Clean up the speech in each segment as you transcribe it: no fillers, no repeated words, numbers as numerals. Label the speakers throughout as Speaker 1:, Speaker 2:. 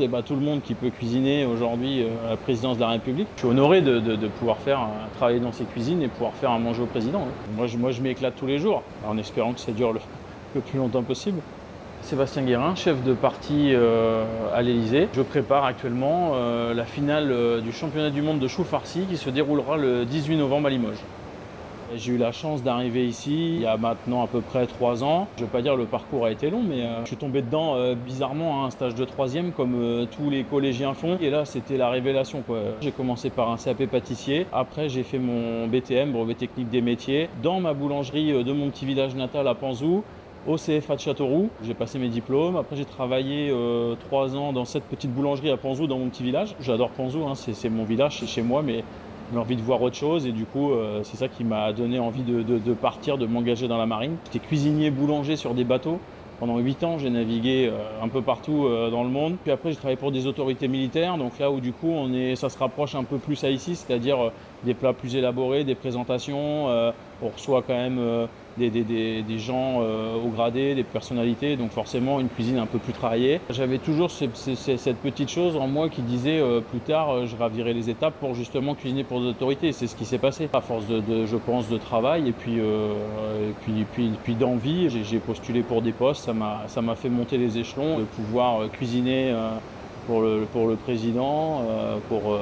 Speaker 1: Et bah, tout le monde qui peut cuisiner aujourd'hui à la présidence de la République. Je suis honoré de pouvoir travailler dans ces cuisines et pouvoir faire à manger au président. Hein. Moi, je m'éclate tous les jours, en espérant que ça dure le plus longtemps possible. Sébastien Guérin, chef de parti à l'Élysée. Je prépare actuellement la finale du championnat du monde de chou farci qui se déroulera le 18 novembre à Limoges. J'ai eu la chance d'arriver ici il y a maintenant à peu près 3 ans. Je ne vais pas dire que le parcours a été long, mais je suis tombé dedans bizarrement à un stage de 3e comme tous les collégiens font. Et là, c'était la révélation, quoi. J'ai commencé par un CAP pâtissier. Après, j'ai fait mon BTM, brevet technique des métiers, dans ma boulangerie de mon petit village natal à Panzou, au CFA de Châteauroux. J'ai passé mes diplômes. Après, j'ai travaillé 3 ans dans cette petite boulangerie à Panzou, dans mon petit village. J'adore Panzou, hein, c'est mon village, c'est chez moi, mais j'ai envie de voir autre chose et du coup c'est ça qui m'a donné envie de partir, de m'engager dans la marine. J'étais cuisinier boulanger sur des bateaux. Pendant 8 ans, j'ai navigué un peu partout dans le monde. Puis après, j'ai travaillé pour des autorités militaires. Donc là où du coup, ça se rapproche un peu plus à ici, c'est-à-dire des plats plus élaborés, des présentations. On reçoit quand même des gens au gradé, des personnalités. Donc forcément, une cuisine un peu plus travaillée. J'avais toujours cette petite chose en moi qui disait plus tard, je gravirai les étapes pour justement cuisiner pour des autorités. C'est ce qui s'est passé. À force je pense, de travail et puis d'envie, j'ai postulé pour des postes. Ça m'a fait monter les échelons, de pouvoir cuisiner pour le président, pour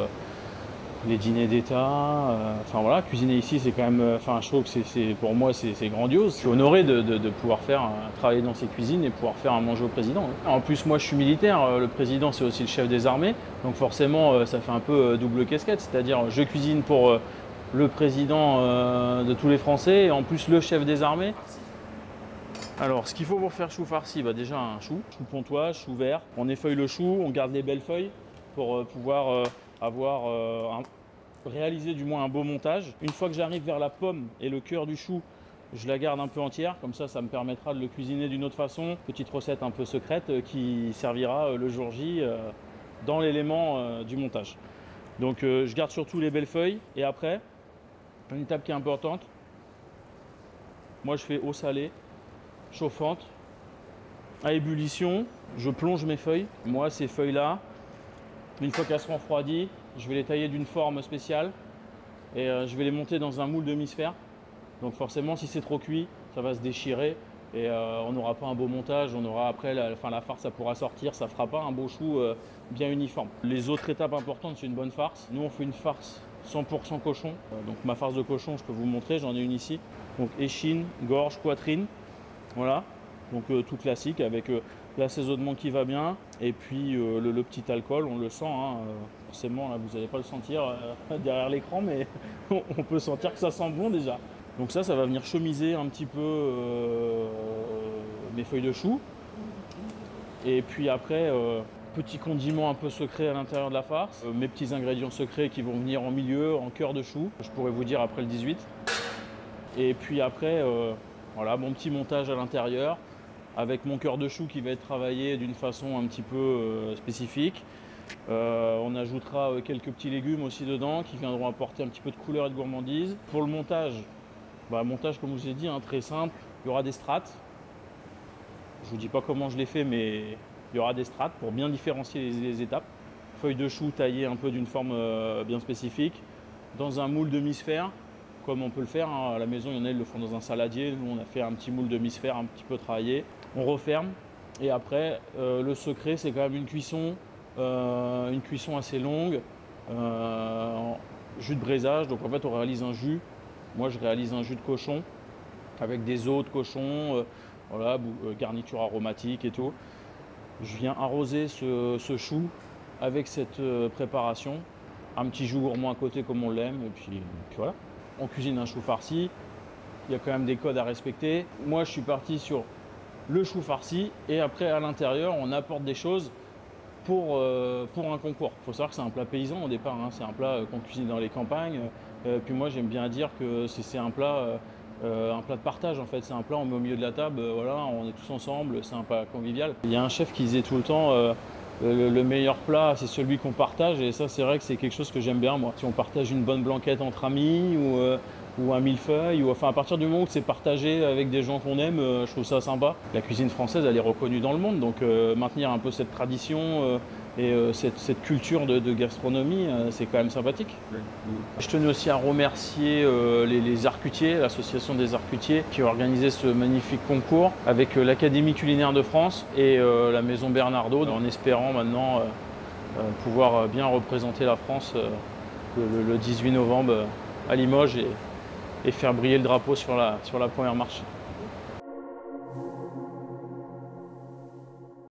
Speaker 1: les dîners d'État. Enfin voilà, cuisiner ici, c'est quand même, je trouve que pour moi, c'est grandiose. Je suis honoré de pouvoir travailler dans ces cuisines et pouvoir faire à manger au président. En plus, moi, je suis militaire. Le président, c'est aussi le chef des armées. Donc forcément, ça fait un peu double casquette. C'est-à-dire, je cuisine pour le président de tous les Français et en plus le chef des armées. Alors, ce qu'il faut pour faire chou farci, déjà un chou pontoise, chou vert. On effeuille le chou, on garde les belles feuilles pour pouvoir réaliser du moins un beau montage. Une fois que j'arrive vers la pomme et le cœur du chou, je la garde un peu entière, comme ça me permettra de le cuisiner d'une autre façon. Petite recette un peu secrète qui servira le jour J dans l'élément du montage. Donc je garde surtout les belles feuilles et après, une étape qui est importante, moi je fais eau salée, chauffante, à ébullition, je plonge mes feuilles. Moi, ces feuilles-là, une fois qu'elles seront refroidies, je vais les tailler d'une forme spéciale et je vais les monter dans un moule demi-sphère. Donc forcément, si c'est trop cuit, ça va se déchirer et on n'aura pas un beau montage. On aura après, la farce, ça pourra sortir, ça ne fera pas un beau chou bien uniforme. Les autres étapes importantes, c'est une bonne farce. Nous, on fait une farce 100% cochon. Donc ma farce de cochon, je peux vous montrer, j'en ai une ici. Donc échine, gorge, poitrine. Voilà, donc tout classique avec l'assaisonnement qui va bien et puis le petit alcool, on le sent, hein, forcément là, vous n'allez pas le sentir derrière l'écran, mais on peut sentir que ça sent bon déjà. Donc ça va venir chemiser un petit peu mes feuilles de chou et puis après petit condiment un peu secret à l'intérieur de la farce, mes petits ingrédients secrets qui vont venir en milieu, en cœur de chou, je pourrais vous dire après le 18. Et puis après voilà, mon petit montage à l'intérieur avec mon cœur de chou qui va être travaillé d'une façon un petit peu spécifique. On ajoutera quelques petits légumes aussi dedans qui viendront apporter un petit peu de couleur et de gourmandise. Pour le montage, montage comme je vous ai dit, hein, très simple. Il y aura des strates. Je ne vous dis pas comment je les fais, mais il y aura des strates pour bien différencier les étapes. Feuilles de chou taillées un peu d'une forme bien spécifique dans un moule demi-sphère. Comme on peut le faire, hein, à la maison, il y en a, ils le font dans un saladier. Nous, on a fait un petit moule demi-sphère un petit peu travaillé. On referme et après, le secret, c'est quand même une cuisson assez longue, jus de braisage. Donc en fait, on réalise un jus. Moi, je réalise un jus de cochon avec des os de cochon, voilà, garniture aromatique et tout. Je viens arroser ce chou avec cette préparation. Un petit jus gourmand à côté comme on l'aime et puis voilà. On cuisine un chou farci, il y a quand même des codes à respecter. Moi, je suis parti sur le chou farci et après, à l'intérieur, on apporte des choses pour un concours. Il faut savoir que c'est un plat paysan au départ, hein. C'est un plat qu'on cuisine dans les campagnes. Puis moi, j'aime bien dire que c'est un plat de partage en fait. C'est un plat, on met au milieu de la table, voilà, on est tous ensemble, c'est un plat convivial. Il y a un chef qui disait tout le temps le meilleur plat, c'est celui qu'on partage et ça, c'est vrai que c'est quelque chose que j'aime bien moi. Si on partage une bonne blanquette entre amis ou un millefeuille, enfin à partir du moment où c'est partagé avec des gens qu'on aime, je trouve ça sympa. La cuisine française, elle est reconnue dans le monde, donc maintenir un peu cette tradition Et cette culture de gastronomie, c'est quand même sympathique. Je tenais aussi à remercier les Arcutiers, l'association des Arcutiers, qui a organisé ce magnifique concours avec l'Académie culinaire de France et la Maison Bernardaud, en espérant maintenant pouvoir bien représenter la France le 18 novembre à Limoges et faire briller le drapeau sur la première marche.